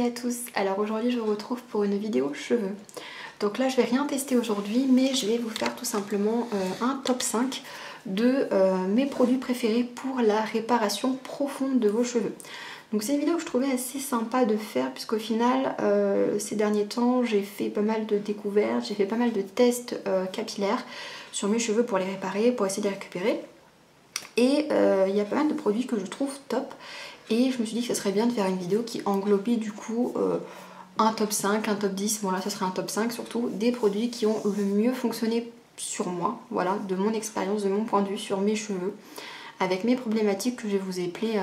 et à tous. Alors aujourd'hui je vous retrouve pour une vidéo cheveux. Donc là je vais rien tester aujourd'hui, mais je vais vous faire tout simplement un top 5 de mes produits préférés pour la réparation profonde de vos cheveux. Donc c'est une vidéo que je trouvais assez sympa de faire, puisqu'au final ces derniers temps j'ai fait pas mal de découvertes, j'ai fait pas mal de tests capillaires sur mes cheveux pour les réparer, pour essayer de les récupérer. Et il y a pas mal de produits que je trouve top. Et je me suis dit que ça serait bien de faire une vidéo qui englobait du coup un top 5, un top 10, bon là ça serait un top 5 surtout, des produits qui ont le mieux fonctionné sur moi, voilà, de mon expérience, de mon point de vue sur mes cheveux, avec mes problématiques que je vous ai appelées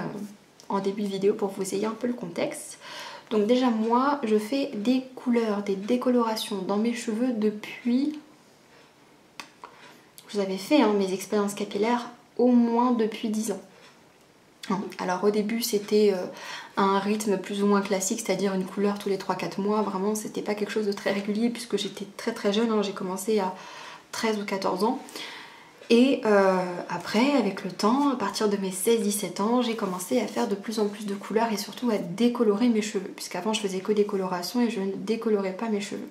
en début de vidéo pour vous ayez un peu le contexte. Donc déjà moi je fais des couleurs, des décolorations dans mes cheveux depuis... Je vous avais fait mes expériences capillaires au moins depuis 10 ans. Alors au début c'était un rythme plus ou moins classique, c'est-à-dire une couleur tous les 3-4 mois, vraiment c'était pas quelque chose de très régulier puisque j'étais très jeune, j'ai commencé à 13 ou 14 ans. Et après avec le temps, à partir de mes 16-17 ans, j'ai commencé à faire de plus en plus de couleurs et surtout à décolorer mes cheveux, puisqu'avant je faisais que des colorations et je ne décolorais pas mes cheveux.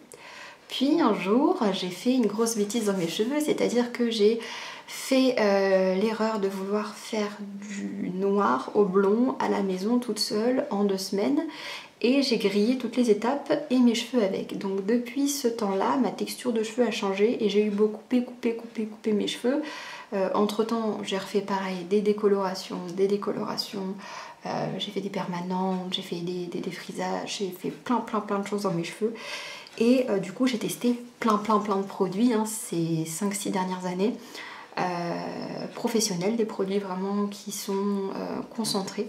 Puis un jour j'ai fait une grosse bêtise dans mes cheveux, c'est-à-dire que j'ai fait l'erreur de vouloir faire du noir au blond à la maison toute seule en 2 semaines et j'ai grillé toutes les étapes et mes cheveux avec. Donc depuis ce temps-là, ma texture de cheveux a changé et j'ai eu beau coupé mes cheveux. Entre temps, j'ai refait pareil, des décolorations, j'ai fait des permanentes, j'ai fait des défrisages, j'ai fait plein de choses dans mes cheveux. Et du coup j'ai testé plein de produits ces 5-6 dernières années. Professionnels, des produits vraiment qui sont concentrés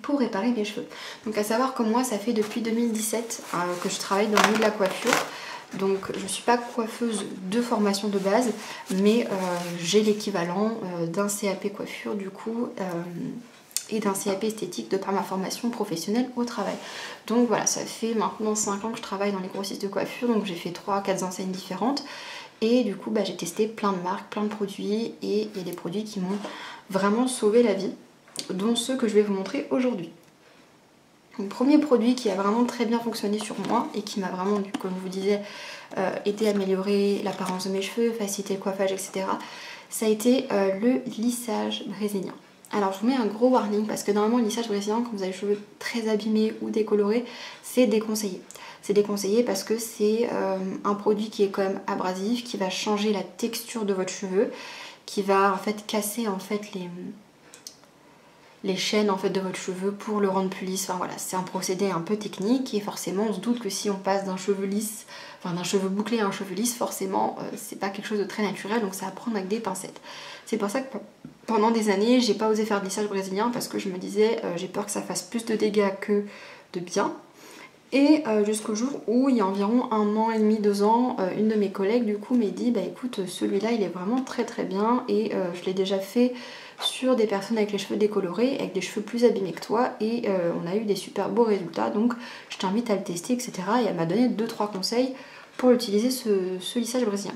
pour réparer mes cheveux. Donc à savoir que moi ça fait depuis 2017 que je travaille dans le milieu de la coiffure. Donc je ne suis pas coiffeuse de formation de base, mais j'ai l'équivalent d'un CAP coiffure du coup et d'un CAP esthétique de par ma formation professionnelle au travail. Donc voilà, ça fait maintenant 5 ans que je travaille dans les grossistes de coiffure, donc j'ai fait 3-4 enseignes différentes. Et du coup j'ai testé plein de marques, plein de produits, et il y a des produits qui m'ont vraiment sauvé la vie, dont ceux que je vais vous montrer aujourd'hui. Le premier produit qui a vraiment très bien fonctionné sur moi et qui m'a vraiment, comme je vous disais, aidé à améliorer l'apparence de mes cheveux, faciliter le coiffage, etc. Ça a été le lissage brésilien. Alors je vous mets un gros warning parce que normalement le lissage brésilien, quand vous avez les cheveux très abîmés ou décolorés, c'est déconseillé. C'est déconseillé parce que c'est un produit qui est quand même abrasif, qui va changer la texture de votre cheveu, qui va en fait casser en fait les chaînes en fait de votre cheveu pour le rendre plus lisse. Enfin voilà, c'est un procédé un peu technique et forcément on se doute que si on passe d'un cheveu lisse, enfin d'un cheveu bouclé à un cheveu lisse, forcément c'est pas quelque chose de très naturel, donc ça va prendre avec des pincettes. C'est pour ça que pendant des années j'ai pas osé faire de lissage brésilien parce que je me disais j'ai peur que ça fasse plus de dégâts que de bien. Et jusqu'au jour où, il y a environ 1 an et demi, 2 ans, une de mes collègues du coup m'a dit bah écoute, celui-là il est vraiment très bien et je l'ai déjà fait sur des personnes avec les cheveux décolorés, avec des cheveux plus abîmés que toi, et on a eu des super beaux résultats, donc je t'invite à le tester, etc. Et elle m'a donné 2-3 conseils pour utiliser ce lissage brésilien.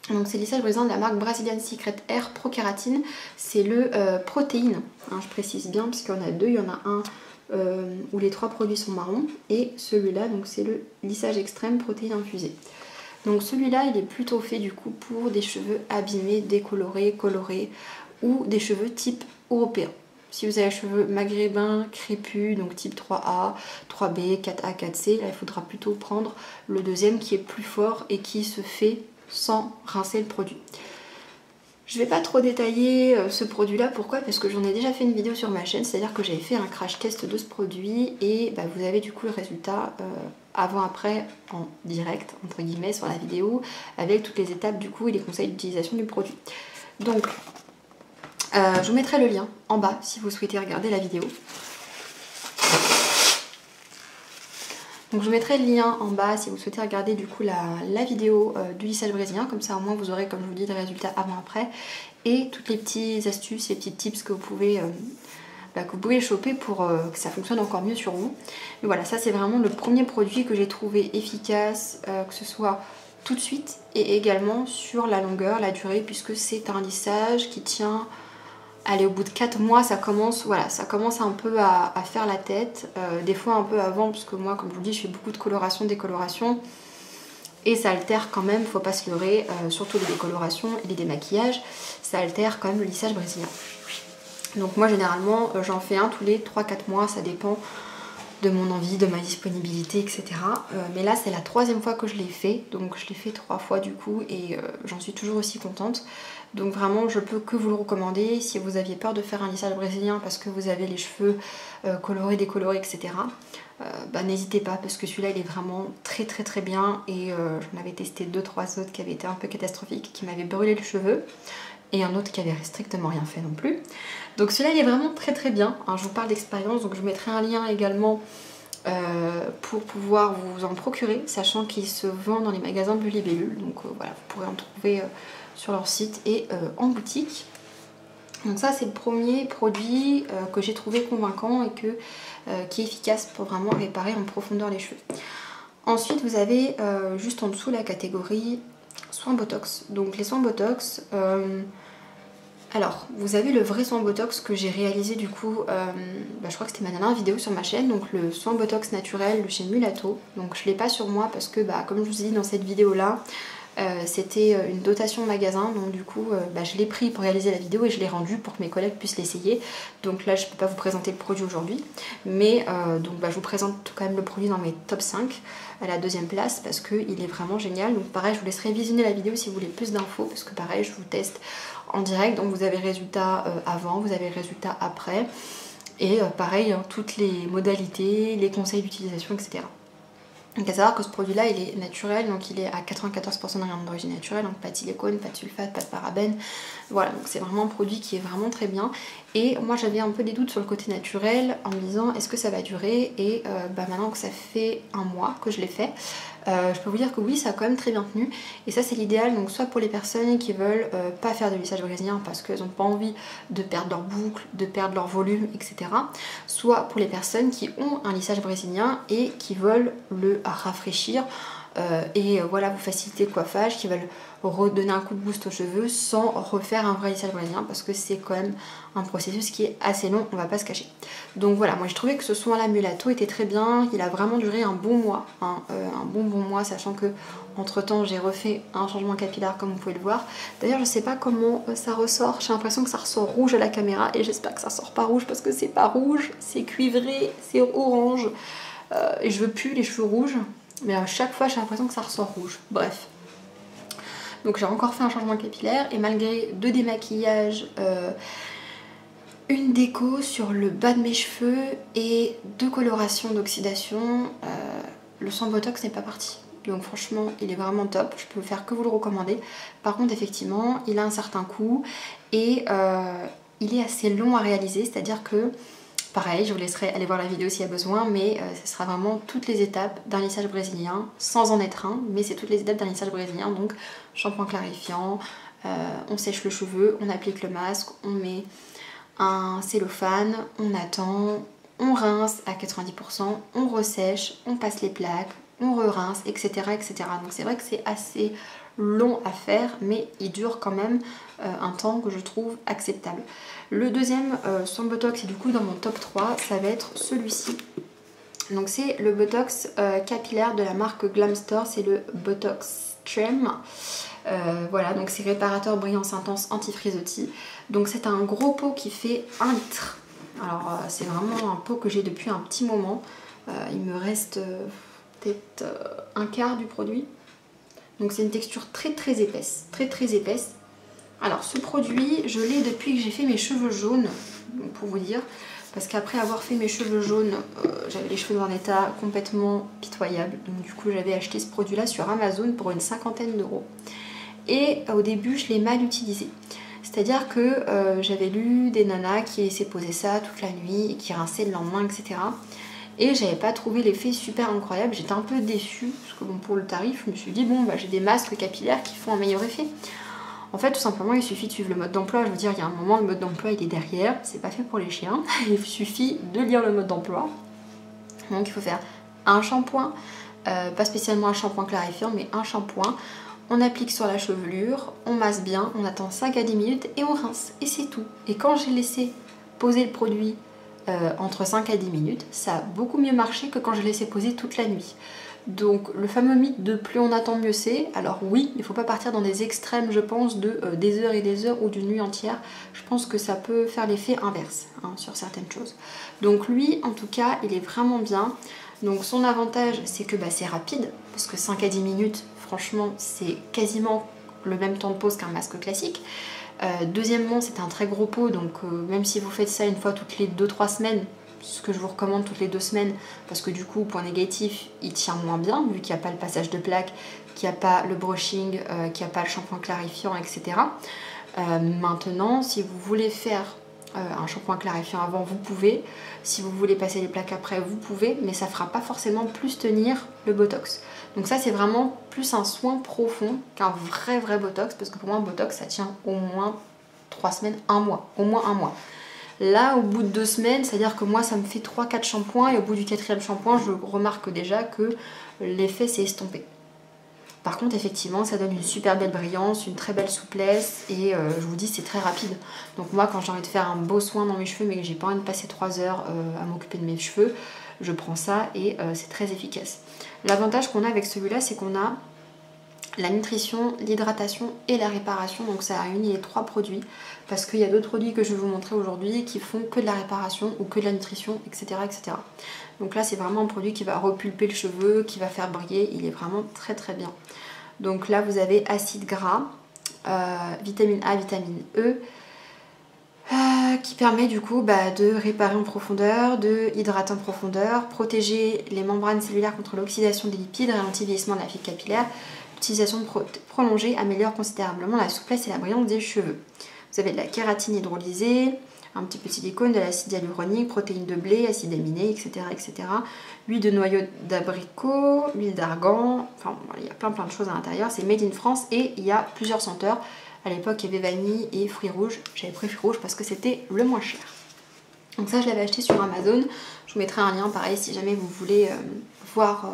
Donc c'est le lissage brésilien de la marque Brazilian Secret Air Pro Kératine, c'est le protéine, je précise bien parce qu'il y en a 2, il y en a un où les 3 produits sont marrons, et celui-là donc c'est le lissage extrême protéine infusée. Donc celui-là il est plutôt fait du coup pour des cheveux abîmés, décolorés, colorés, ou des cheveux type européen. Si vous avez les cheveux maghrébins, crépus, donc type 3A, 3B, 4A, 4C, là il faudra plutôt prendre le deuxième qui est plus fort et qui se fait sans rincer le produit. Je ne vais pas trop détailler ce produit là, pourquoi? Parce que j'en ai déjà fait une vidéo sur ma chaîne, c'est-à-dire que j'avais fait un crash test de ce produit et vous avez du coup le résultat avant-après en direct, entre guillemets, sur la vidéo, avec toutes les étapes du coup et les conseils d'utilisation du produit. Donc je vous mettrai le lien en bas si vous souhaitez regarder la vidéo. Donc je vous mettrai le lien en bas si vous souhaitez regarder du coup la vidéo du lissage brésilien, comme ça au moins vous aurez, comme je vous dis, des résultats avant-après et toutes les petites astuces et petits tips que vous pouvez choper pour que ça fonctionne encore mieux sur vous. Mais voilà, ça c'est vraiment le premier produit que j'ai trouvé efficace, que ce soit tout de suite et également sur la longueur, la durée, puisque c'est un lissage qui tient allez, au bout de 4 mois, ça commence, voilà, ça commence un peu à faire la tête. Des fois un peu avant, parce que moi, comme je vous dis, je fais beaucoup de coloration, décoloration. Et ça altère quand même, faut pas se leurrer, surtout les décolorations et les démaquillages, ça altère quand même le lissage brésilien. Donc moi généralement j'en fais un tous les 3-4 mois, ça dépend de mon envie, de ma disponibilité, etc. Mais là c'est la 3e fois que je l'ai fait, donc je l'ai fait 3 fois du coup et j'en suis toujours aussi contente. Donc vraiment je peux que vous le recommander si vous aviez peur de faire un lissage brésilien parce que vous avez les cheveux colorés, décolorés, etc. Bah, n'hésitez pas parce que celui-là il est vraiment très très très bien et j'en avais testé 2-3 autres qui avaient été un peu catastrophiques, qui m'avaient brûlé les cheveux et un autre qui avait strictement rien fait non plus. Donc celui-là il est vraiment très très bien, hein, je vous parle d'expérience, donc je vous mettrai un lien également pour pouvoir vous en procurer, sachant qu'il se vend dans les magasins Bully Bellule, donc voilà, vous pourrez en trouver sur leur site et en boutique. Donc ça c'est le premier produit que j'ai trouvé convaincant et qui est efficace pour vraiment réparer en profondeur les cheveux. Ensuite vous avez juste en dessous la catégorie soins Botox. Donc les soins Botox, alors vous avez le vrai soin Botox que j'ai réalisé du coup, je crois que c'était ma dernière vidéo sur ma chaîne, donc le soin Botox naturel de chez Mulato. Donc je l'ai pas sur moi parce que comme je vous ai dit dans cette vidéo là, c'était une dotation magasin, donc du coup je l'ai pris pour réaliser la vidéo et je l'ai rendu pour que mes collègues puissent l'essayer. Donc là je peux pas vous présenter le produit aujourd'hui, mais je vous présente quand même le produit dans mes top 5 à la 2e place parce qu'il est vraiment génial. Donc pareil je vous laisserai visionner la vidéo si vous voulez plus d'infos parce que pareil je vous teste en direct, donc vous avez le résultat avant, vous avez le résultat après et pareil toutes les modalités, les conseils d'utilisation, etc. Donc à savoir que ce produit là il est naturel, donc il est à 94% d'ingrédients d'origine naturelle, donc pas de silicone, pas de sulfate, pas de parabènes, voilà, donc c'est vraiment un produit qui est vraiment très bien. Et moi j'avais un peu des doutes sur le côté naturel en me disant est-ce que ça va durer, et maintenant que ça fait un mois que je l'ai fait, je peux vous dire que oui, ça a quand même très bien tenu et ça c'est l'idéal, donc soit pour les personnes qui veulent pas faire de lissage brésilien parce qu'elles n'ont pas envie de perdre leur boucle, de perdre leur volume, etc. Soit pour les personnes qui ont un lissage brésilien et qui veulent le rafraîchir voilà, vous faciliter le coiffage, qui veulent redonner un coup de boost aux cheveux sans refaire un vrai lissage brésilien parce que c'est quand même un processus qui est assez long, on va pas se cacher. Donc voilà, moi j'ai trouvé que ce soin là Mulato était très bien, il a vraiment duré un bon mois, hein, un bon mois, sachant que entre temps j'ai refait un changement capillaire comme vous pouvez le voir. D'ailleurs je sais pas comment ça ressort, j'ai l'impression que ça ressort rouge à la caméra et j'espère que ça sort pas rouge parce que c'est pas rouge, c'est cuivré, c'est orange et je veux plus les cheveux rouges. Mais à chaque fois j'ai l'impression que ça ressort rouge. Bref. Donc j'ai encore fait un changement capillaire et malgré 2 démaquillages, une déco sur le bas de mes cheveux et 2 colorations d'oxydation, le soin Botox n'est pas parti. Donc franchement il est vraiment top, je peux faire que vous le recommander. Par contre effectivement il a un certain coût et il est assez long à réaliser, c'est-à-dire que pareil, je vous laisserai aller voir la vidéo s'il y a besoin, mais ce sera vraiment toutes les étapes d'un lissage brésilien, sans en être un, mais c'est toutes les étapes d'un lissage brésilien, donc shampoing clarifiant, on sèche le cheveu, on applique le masque, on met un cellophane, on attend, on rince à 90%, on ressèche, on passe les plaques, on re-rince, etc., etc. Donc c'est vrai que c'est assez long à faire, mais il dure quand même un temps que je trouve acceptable. Le deuxième soin Botox, et du coup dans mon top 3, ça va être celui-ci. Donc c'est le Botox capillaire de la marque Glam Store, c'est le Botox Trem. Voilà, donc c'est réparateur brillance intense anti-frisottis. Donc c'est un gros pot qui fait 1 litre. Alors c'est vraiment un pot que j'ai depuis un petit moment. Il me reste peut-être un quart du produit. Donc c'est une texture très très épaisse, très très épaisse. Alors ce produit, je l'ai depuis que j'ai fait mes cheveux jaunes, pour vous dire. Parce qu'après avoir fait mes cheveux jaunes, j'avais les cheveux dans un état complètement pitoyable. Donc du coup j'avais acheté ce produit là sur Amazon pour une 50aine d'euros. Et au début je l'ai mal utilisé. C'est-à-dire que j'avais lu des nanas qui laissaient poser ça toute la nuit et qui rinçaient le lendemain, etc. Et j'avais pas trouvé l'effet super incroyable, j'étais un peu déçue, parce que bon, pour le tarif, je me suis dit bon j'ai des masques capillaires qui font un meilleur effet. En fait tout simplement il suffit de suivre le mode d'emploi, je veux dire il y a un moment le mode d'emploi il est derrière, c'est pas fait pour les chiens, il suffit de lire le mode d'emploi. Donc il faut faire un shampoing, pas spécialement un shampoing clarifiant mais un shampoing. on applique sur la chevelure, on masse bien, on attend 5 à 10 minutes et on rince. Et c'est tout. Et quand j'ai laissé poser le produit entre 5 à 10 minutes, ça a beaucoup mieux marché que quand je l'ai laissé poser toute la nuit. Donc le fameux mythe de plus on attend mieux c'est, alors oui, il ne faut pas partir dans des extrêmes je pense de des heures et des heures ou d'une nuit entière. Je pense que ça peut faire l'effet inverse sur certaines choses. Donc lui en tout cas il est vraiment bien. Donc son avantage c'est que c'est rapide, parce que 5 à 10 minutes franchement c'est quasiment le même temps de pose qu'un masque classique. Deuxièmement c'est un très gros pot, donc même si vous faites ça une fois toutes les 2-3 semaines, ce que je vous recommande toutes les 2 semaines, parce que du coup, point négatif, il tient moins bien, vu qu'il n'y a pas le passage de plaque, qu'il n'y a pas le brushing, qu'il n'y a pas le shampoing clarifiant, etc. Maintenant, si vous voulez faire un shampoing clarifiant avant, vous pouvez. Si vous voulez passer les plaques après, vous pouvez, mais ça ne fera pas forcément plus tenir le Botox. Donc ça, c'est vraiment plus un soin profond qu'un vrai Botox, parce que pour moi, un Botox, ça tient au moins 3 semaines, 1 mois, au moins 1 mois. Là, au bout de 2 semaines, c'est-à-dire que moi ça me fait 3-4 shampoings et au bout du 4e shampoing, je remarque déjà que l'effet s'est estompé. Par contre, effectivement, ça donne une super belle brillance, une très belle souplesse et je vous dis, c'est très rapide. Donc moi, quand j'ai envie de faire un beau soin dans mes cheveux mais que j'ai pas envie de passer 3 heures à m'occuper de mes cheveux, je prends ça et c'est très efficace. L'avantage qu'on a avec celui-là, c'est qu'on a la nutrition, l'hydratation et la réparation, donc ça a uni les 3 produits, parce qu'il y a d'autres produits que je vais vous montrer aujourd'hui qui font que de la réparation ou que de la nutrition, etc. etc. Donc là c'est vraiment un produit qui va repulper le cheveu, qui va faire briller, il est vraiment très bien. Donc là vous avez acide gras, vitamine A, vitamine E, qui permet du coup de réparer en profondeur, de hydrater en profondeur, protéger les membranes cellulaires contre l'oxydation des lipides, ralentir le vieillissement de la fibre capillaire. L'utilisation prolongée améliore considérablement la souplesse et la brillance des cheveux. Vous avez de la kératine hydrolysée, un petit peu de silicone, de l'acide hyaluronique, protéines de blé, acides aminés, etc. etc. Huile de noyau d'abricot, huile d'argan, enfin il y a plein de choses à l'intérieur. C'est made in France et il y a plusieurs senteurs. À l'époque il y avait vanille et fruits rouges. J'avais pris fruits rouges parce que c'était le moins cher. Donc ça je l'avais acheté sur Amazon. Je vous mettrai un lien pareil si jamais vous voulez voir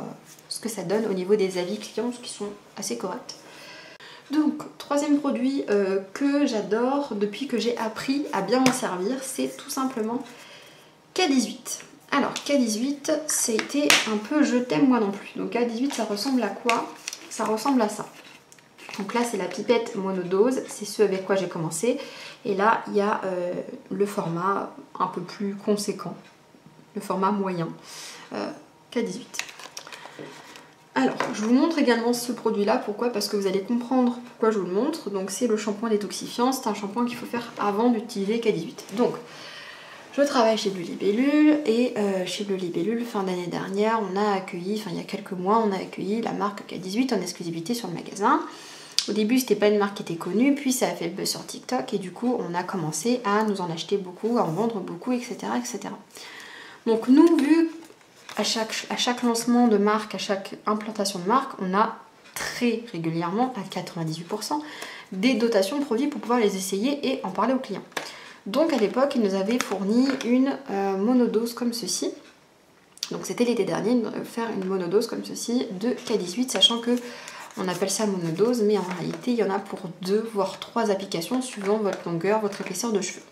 ce que ça donne au niveau des avis clients qui sont assez corrects. Donc, 3e produit que j'adore depuis que j'ai appris à bien m'en servir, c'est tout simplement K18. Alors, K18, c'était un peu je t'aime moi non plus. Donc K18, ça ressemble à quoi? Ça ressemble à ça. Donc là, c'est la pipette monodose, c'est ce avec quoi j'ai commencé. Et là, il y a le format un peu plus conséquent, le format moyen, K18. Alors, je vous montre également ce produit-là. Pourquoi? Parce que vous allez comprendre pourquoi je vous le montre. Donc, c'est le shampoing détoxifiant. C'est un shampoing qu'il faut faire avant d'utiliser K18. Donc, je travaille chez Bleu Libellule et chez Bleu Libellule, fin d'année dernière, on a accueilli, enfin il y a quelques mois, on a accueilli la marque K18 en exclusivité sur le magasin. Au début, c'était pas une marque qui était connue, puis ça a fait le buzz sur TikTok et du coup, on a commencé à nous en acheter beaucoup, à en vendre beaucoup, etc. etc. Donc, nous, vu à chaque lancement de marque, à chaque implantation de marque, on a très régulièrement, à 98%, des dotations de produits pour pouvoir les essayer et en parler aux clients. Donc à l'époque, ils nous avaient fourni une monodose comme ceci. Donc c'était l'été dernier, faire une monodose comme ceci de K18, sachant que on appelle ça monodose, mais en réalité, il y en a pour 2 voire 3 applications suivant votre longueur, votre épaisseur de cheveux.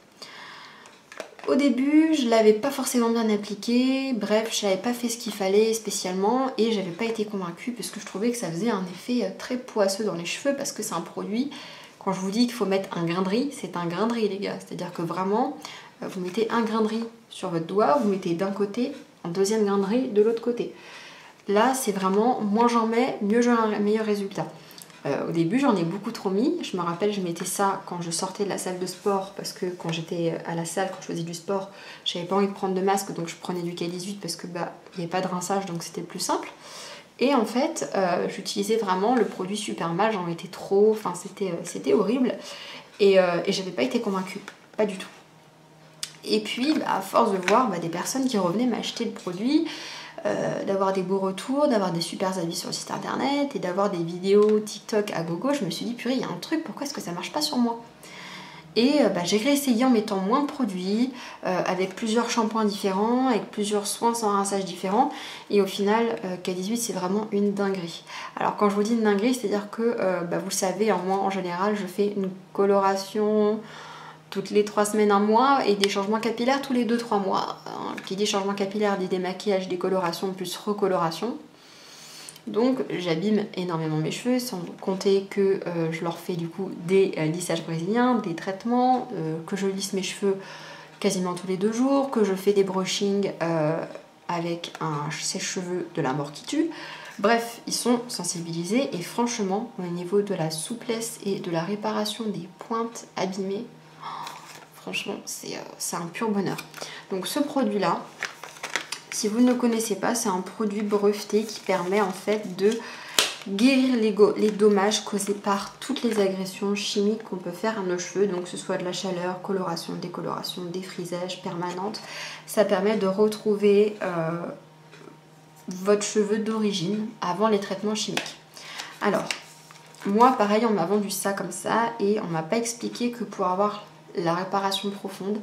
Au début, je l'avais pas forcément bien appliqué, bref, je n'avais pas fait ce qu'il fallait spécialement et j'avais pas été convaincue parce que je trouvais que ça faisait un effet très poisseux dans les cheveux parce que c'est un produit, quand je vous dis qu'il faut mettre un grain de riz, c'est un grain de riz les gars, c'est-à-dire que vraiment, vous mettez un grain de riz sur votre doigt, vous mettez d'un côté, un deuxième grain de riz de l'autre côté. Là, c'est vraiment, moins j'en mets, mieux j'ai un meilleur résultat. Au début, j'en ai beaucoup trop mis. Je me rappelle, je mettais ça quand je sortais de la salle de sport parce que quand j'étais à la salle, quand je faisais du sport, j'avais pas envie de prendre de masque, donc je prenais du K18 parce que il n'y avait pas de rinçage, donc c'était plus simple. Et en fait, j'utilisais vraiment le produit super mal, j'en mettais trop, enfin c'était horrible. Et j'avais pas été convaincue, pas du tout. Et puis, à force de voir des personnes qui revenaient m'acheter le produit, d'avoir des beaux retours, d'avoir des super avis sur le site internet et d'avoir des vidéos TikTok à gogo, je me suis dit purée, il y a un truc, pourquoi est-ce que ça marche pas sur moi? Et j'ai réessayé en mettant moins de produits, avec plusieurs shampoings différents, avec plusieurs soins sans rinçage différents. Et au final, K18 c'est vraiment une dinguerie. Alors quand je vous dis une dinguerie, c'est-à-dire que vous le savez, moi en général je fais une coloration toutes les 3 semaines, un mois, et des changements capillaires tous les 2-3 mois. Qui dit changement capillaire dit démaquillage, décoloration plus recoloration. Donc j'abîme énormément mes cheveux, sans compter que je leur fais du coup des lissages brésiliens, des traitements, que je lisse mes cheveux quasiment tous les 2 jours, que je fais des brushings avec un sèche-cheveux de la mort qui tue. Bref, ils sont sensibilisés et franchement, au niveau de la souplesse et de la réparation des pointes abîmées, franchement, c'est un pur bonheur. Donc ce produit-là, si vous ne le connaissez pas, c'est un produit breveté qui permet en fait de guérir les dommages causés par toutes les agressions chimiques qu'on peut faire à nos cheveux, donc que ce soit de la chaleur, coloration, décoloration, défrisage permanente. Ça permet de retrouver votre cheveu d'origine avant les traitements chimiques. Alors, moi pareil, on m'a vendu ça comme ça et on m'a pas expliqué que pour avoir la réparation profonde,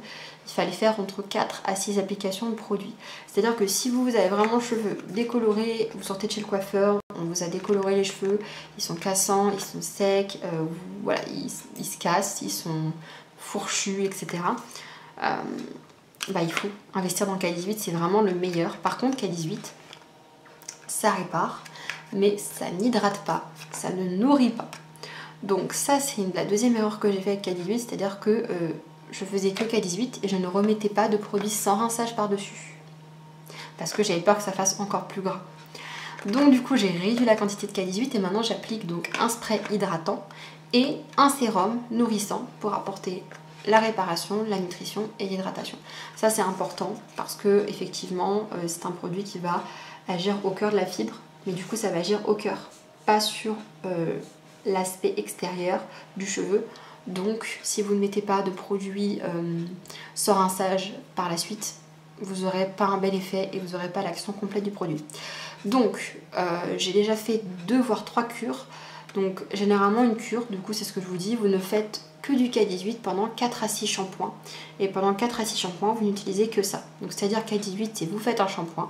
il fallait faire entre 4 à 6 applications de produits. C'est-à-dire que si vous avez vraiment cheveux décolorés, vous sortez de chez le coiffeur, on vous a décoloré les cheveux, ils sont cassants, ils sont secs, voilà, ils se cassent, ils sont fourchus, etc. Il faut investir dans K18, c'est vraiment le meilleur. Par contre, K18, ça répare, mais ça n'hydrate pas, ça ne nourrit pas. Donc ça c'est la deuxième erreur que j'ai fait avec K18, c'est-à-dire que je faisais que K18 et je ne remettais pas de produits sans rinçage par-dessus. Parce que j'avais peur que ça fasse encore plus gras. Donc du coup j'ai réduit la quantité de K18 et maintenant j'applique donc un spray hydratant et un sérum nourrissant pour apporter la réparation, la nutrition et l'hydratation. Ça c'est important parce que effectivement c'est un produit qui va agir au cœur de la fibre, mais du coup ça va agir au cœur, pas sur l'aspect extérieur du cheveu. Donc si vous ne mettez pas de produits sans rinçage par la suite, vous n'aurez pas un bel effet et vous n'aurez pas l'action complète du produit. Donc j'ai déjà fait 2 voire 3 cures. Donc généralement une cure, du coup c'est ce que je vous dis, vous ne faites que du K18 pendant 4 à 6 shampoings. Et pendant 4 à 6 shampoings, vous n'utilisez que ça. Donc c'est-à-dire K18, c'est vous faites un shampoing.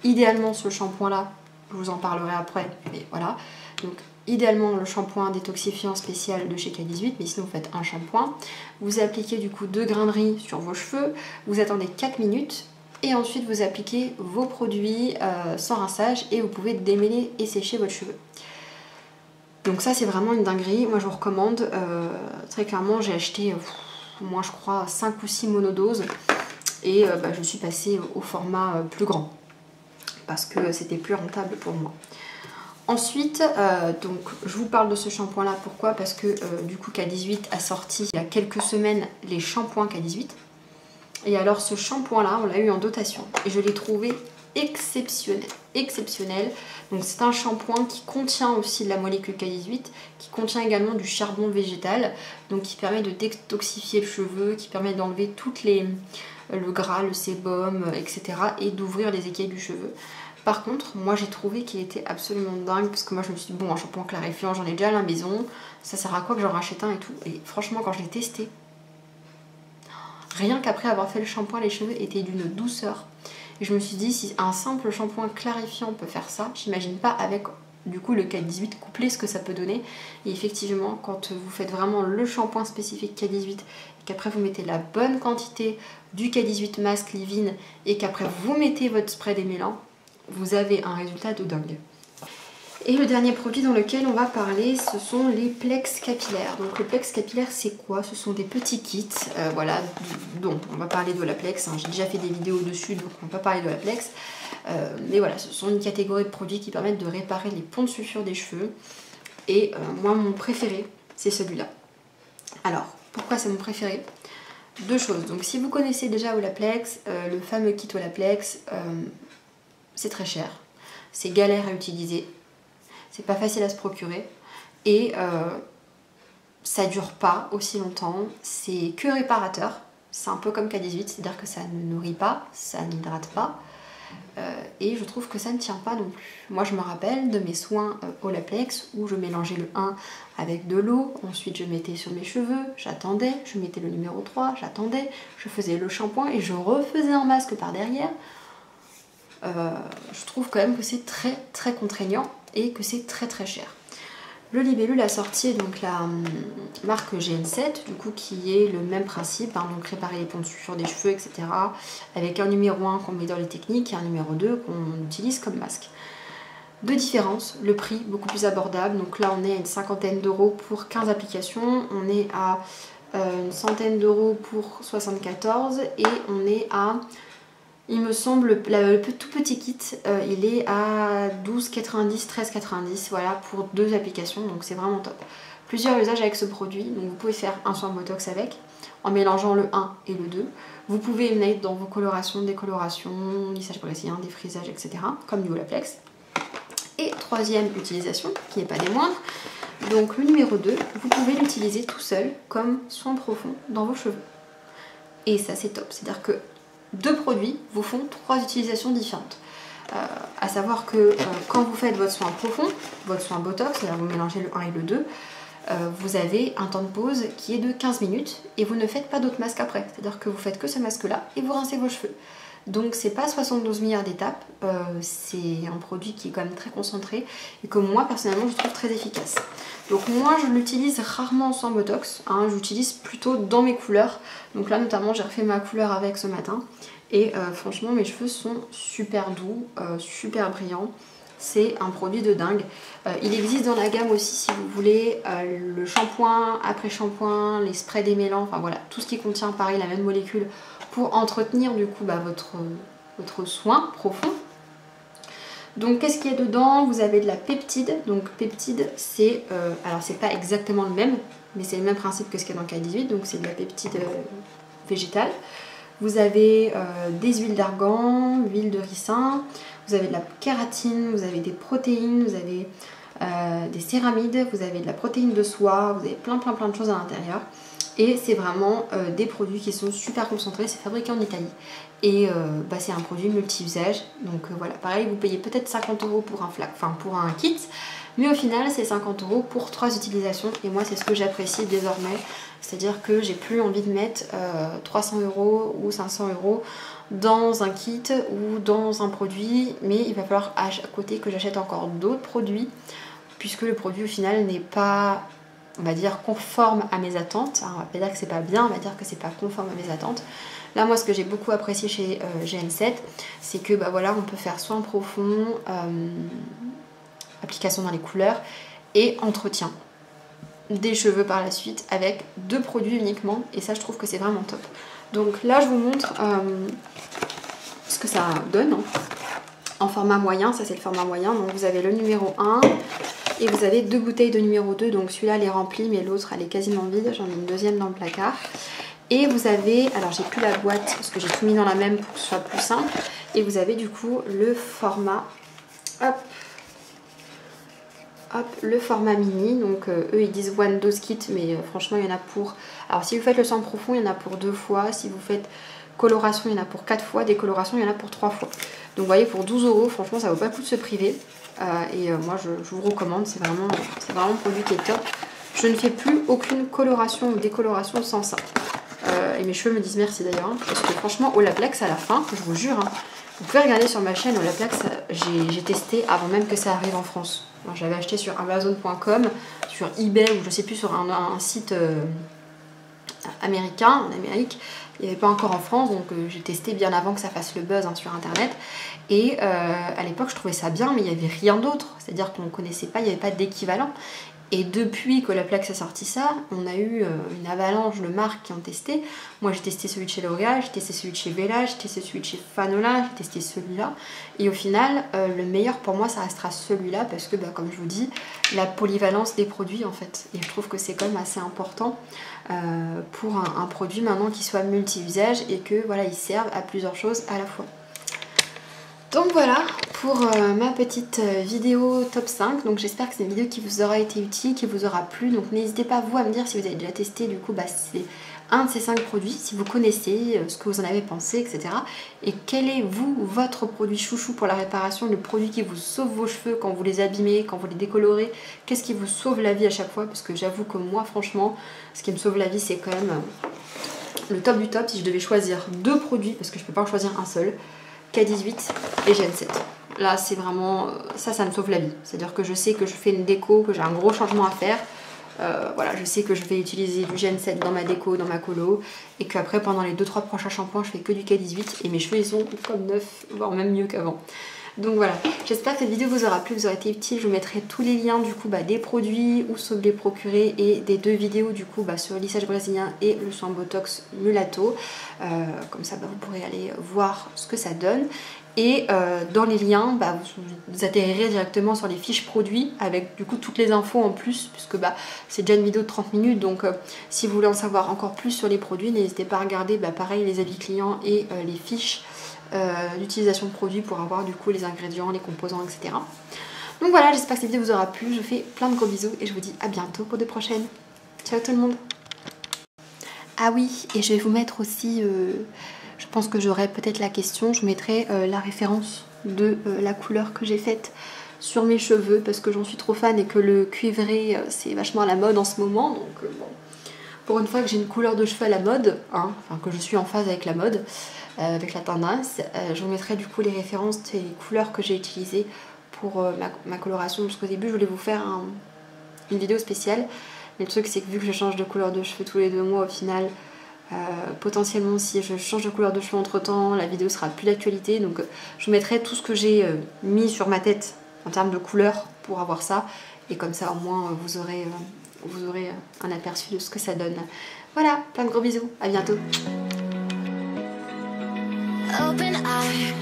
Idéalement ce shampoing là, je vous en parlerai après, mais voilà. Donc idéalement le shampoing détoxifiant spécial de chez K18, mais sinon vous faites un shampoing. Vous appliquez du coup 2 grains de riz sur vos cheveux, vous attendez 4 minutes et ensuite vous appliquez vos produits sans rinçage et vous pouvez démêler et sécher votre cheveu. Donc ça c'est vraiment une dinguerie, moi je vous recommande. Très clairement j'ai acheté moi je crois 5 ou 6 monodoses et je suis passée au format plus grand parce que c'était plus rentable pour moi. Ensuite, donc je vous parle de ce shampoing là, pourquoi? Parce que du coup K18 a sorti il y a quelques semaines les shampoings K18. Et alors ce shampoing là, on l'a eu en dotation et je l'ai trouvé exceptionnel, exceptionnel. Donc c'est un shampoing qui contient aussi de la molécule K18, qui contient également du charbon végétal, donc qui permet de détoxifier le cheveu, qui permet d'enlever toutes le gras, le sébum, etc. et d'ouvrir les écailles du cheveu. Par contre, moi j'ai trouvé qu'il était absolument dingue parce que moi je me suis dit bon, un shampoing clarifiant j'en ai déjà à la maison, ça sert à quoi que j'en rachète un et tout. Et franchement quand je l'ai testé, rien qu'après avoir fait le shampoing, les cheveux étaient d'une douceur. Et je me suis dit si un simple shampoing clarifiant peut faire ça, j'imagine pas avec du coup le K18 couplé ce que ça peut donner. Et effectivement quand vous faites vraiment le shampoing spécifique K18 et qu'après vous mettez la bonne quantité du K18 masque leave-in et qu'après vous mettez votre spray démêlant, vous avez un résultat de dingue. Et le dernier produit dans lequel on va parler, ce sont les plex capillaires. Donc le plex capillaire c'est quoi? Ce sont des petits kits, voilà, donc on va parler de la plex, hein. J'ai déjà fait des vidéos dessus donc on va pas parler de la plex. Mais voilà, ce sont une catégorie de produits qui permettent de réparer les ponts de suture des cheveux. Et moi mon préféré c'est celui-là. Alors pourquoi c'est mon préféré? 2 choses, donc si vous connaissez déjà Olaplex, le fameux kit Olaplex, c'est très cher, c'est galère à utiliser, c'est pas facile à se procurer et ça dure pas aussi longtemps, c'est que réparateur, c'est un peu comme K18, c'est-à-dire que ça ne nourrit pas, ça n'hydrate pas, et je trouve que ça ne tient pas non plus. Moi je me rappelle de mes soins Olaplex où je mélangeais le 1 avec de l'eau, ensuite je mettais sur mes cheveux, j'attendais, je mettais le numéro 3, j'attendais, je faisais le shampoing et je refaisais un masque par derrière. Je trouve quand même que c'est très contraignant et que c'est très cher. Le Libellule a sorti donc la marque GN7, du coup qui est le même principe, hein, donc réparer les ponçures des cheveux, etc. Avec un numéro 1 qu'on met dans les techniques et un numéro 2 qu'on utilise comme masque. Deux différences, le prix beaucoup plus abordable, donc là on est à une cinquantaine d'euros pour 15 applications, on est à une centaine d'euros pour 74 et on est à... Il me semble, le tout petit kit, il est à 12,90, 13,90, voilà, pour 2 applications, donc c'est vraiment top. Plusieurs usages avec ce produit, donc vous pouvez faire un soin Botox avec, en mélangeant le 1 et le 2. Vous pouvez mettre dans vos colorations, décolorations, lissage brésilien, défrisage, etc., comme du Olaplex. Et troisième utilisation, qui n'est pas des moindres, donc le numéro 2, vous pouvez l'utiliser tout seul, comme soin profond dans vos cheveux. Et ça c'est top, c'est-à-dire que 2 produits vous font 3 utilisations différentes. À savoir que quand vous faites votre soin profond, votre soin Botox, c'est-à-dire vous mélangez le 1 et le 2, vous avez un temps de pause qui est de 15 minutes et vous ne faites pas d'autres masques après. C'est-à-dire que vous faites que ce masque-là et vous rincez vos cheveux. Donc c'est pas 72 milliards d'étapes, c'est un produit qui est quand même très concentré et que moi personnellement je trouve très efficace. Donc moi je l'utilise rarement sans Botox, hein, j'utilise plutôt dans mes couleurs. Donc là notamment j'ai refait ma couleur avec ce matin et franchement mes cheveux sont super doux, super brillants. C'est un produit de dingue. Il existe dans la gamme aussi si vous voulez le shampoing, après shampoing, les sprays démêlants, enfin voilà, tout ce qui contient pareil la même molécule pour entretenir du coup votre soin profond. Donc qu'est-ce qu'il y a dedans? Vous avez de la peptide. Donc peptide c'est, alors c'est pas exactement le même, mais c'est le même principe que ce qu'il y a dans le K18, donc c'est de la peptide végétale. Vous avez des huiles d'argan, l'huile de ricin, vous avez de la kératine, vous avez des protéines, vous avez des céramides, vous avez de la protéine de soie, vous avez plein de choses à l'intérieur. Et c'est vraiment des produits qui sont super concentrés, c'est fabriqué en Italie. Et c'est un produit multi-usage. Donc voilà, pareil, vous payez peut-être 50 € pour un flac, enfin pour un kit. Mais au final, c'est 50 € pour 3 utilisations. Et moi, c'est ce que j'apprécie désormais. C'est-à-dire que j'ai plus envie de mettre 300 € ou 500 € dans un kit ou dans un produit. Mais il va falloir à côté que j'achète encore d'autres produits. Puisque le produit au final n'est pas, on va dire, conforme à mes attentes. Alors, on va pas dire que c'est pas bien, on va dire que c'est pas conforme à mes attentes. Là, moi, ce que j'ai beaucoup apprécié chez GN7, c'est que voilà, on peut faire soin profond, application dans les couleurs et entretien des cheveux par la suite avec 2 produits uniquement. Et ça, je trouve que c'est vraiment top. Donc là, je vous montre ce que ça donne hein, en format moyen. Ça, c'est le format moyen. Donc vous avez le numéro 1. Et vous avez 2 bouteilles de numéro 2, donc celui-là elle est rempli, mais l'autre elle est quasiment vide. J'en ai une deuxième dans le placard. Et vous avez, alors j'ai plus la boîte parce que j'ai tout mis dans la même pour que ce soit plus simple. Et vous avez du coup le format, le format mini. Donc eux ils disent one dose kit, mais franchement il y en a pour... Alors si vous faites le sang profond, il y en a pour 2 fois. Si vous faites coloration, il y en a pour 4 fois. Décoloration, il y en a pour 3 fois. Donc vous voyez, pour 12 €, franchement ça vaut pas le coup de se priver. Moi je vous recommande, c'est vraiment un produit qui est top. Je ne fais plus aucune coloration ou décoloration sans ça. Et mes cheveux me disent merci d'ailleurs, hein, parce que franchement Olaplex à la fin, je vous jure, hein, vous pouvez regarder sur ma chaîne Olaplex, j'ai testé avant même que ça arrive en France. J'avais acheté sur Amazon.com, sur eBay ou je sais plus, sur un site américain, en Amérique. Il n'y avait pas encore en France, donc j'ai testé bien avant que ça fasse le buzz hein, sur internet. Et à l'époque je trouvais ça bien, mais il n'y avait rien d'autre, c'est-à-dire qu'on ne connaissait pas, il n'y avait pas d'équivalent. Et depuis qu'Olaplex a sorti ça, on a eu une avalanche de marques qui ont testé. Moi j'ai testé celui de chez L'Oréal, j'ai testé celui de chez Vela, j'ai testé celui de chez Fanola, j'ai testé celui-là. Et au final, le meilleur pour moi ça restera celui-là parce que comme je vous dis, la polyvalence des produits en fait. Et je trouve que c'est quand même assez important pour un produit maintenant qui soit multi-usage et que voilà, il serve à plusieurs choses à la fois. Donc voilà pour ma petite vidéo top 5. Donc j'espère que c'est une vidéo qui vous aura été utile, qui vous aura plu. Donc n'hésitez pas vous à me dire si vous avez déjà testé du coup c'est un de ces 5 produits, si vous connaissez, ce que vous en avez pensé, etc. Et quel est vous, votre produit chouchou pour la réparation, le produit qui vous sauve vos cheveux quand vous les abîmez, quand vous les décolorez, qu'est-ce qui vous sauve la vie à chaque fois? Parce que j'avoue que moi franchement, ce qui me sauve la vie c'est quand même le top du top si je devais choisir 2 produits, parce que je peux pas en choisir un seul. K18 et Gen 7. Là c'est vraiment, ça me sauve la vie. C'est à dire que je sais que je fais une déco, que j'ai un gros changement à faire. Voilà, je sais que je vais utiliser du Gen 7 dans ma déco, dans ma colo, et qu'après pendant les 2-3 prochains shampoings je fais que du K18 et mes cheveux ils sont comme neufs, voire même mieux qu'avant. Donc voilà, j'espère que cette vidéo vous aura plu, vous aura été utile. Je vous mettrai tous les liens du coup des produits, où se les procurer, et des 2 vidéos du coup sur le lissage brésilien et le soin botox mulatto. Comme ça vous pourrez aller voir ce que ça donne. Et dans les liens, vous atterrirez directement sur les fiches produits avec du coup toutes les infos en plus, puisque c'est déjà une vidéo de 30 minutes. Donc si vous voulez en savoir encore plus sur les produits, n'hésitez pas à regarder pareil les avis clients et les fiches d'utilisation de produits pour avoir du coup les ingrédients, les composants, etc. Donc voilà, j'espère que cette vidéo vous aura plu. Je vous fais plein de gros bisous et je vous dis à bientôt pour de prochaines. Ciao tout le monde. Ah oui, et je vais vous mettre aussi, je pense que j'aurai peut-être la question, je mettrai la référence de la couleur que j'ai faite sur mes cheveux parce que j'en suis trop fan et que le cuivré c'est vachement à la mode en ce moment. Donc bon, pour une fois que j'ai une couleur de cheveux à la mode, hein, enfin que je suis en phase avec la mode, avec la tendance, je vous mettrai du coup les références des couleurs que j'ai utilisées pour ma coloration, parce qu'au début je voulais vous faire une vidéo spéciale, mais le truc c'est que vu que je change de couleur de cheveux tous les 2 mois au final, potentiellement si je change de couleur de cheveux entre temps, la vidéo sera plus d'actualité. Donc je vous mettrai tout ce que j'ai mis sur ma tête en termes de couleur pour avoir ça, et comme ça au moins vous aurez un aperçu de ce que ça donne. Voilà, plein de gros bisous, à bientôt. Open eye,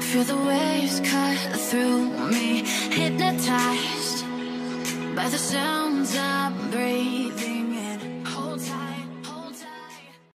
feel the waves cut through me, hypnotized by the sounds I breathe.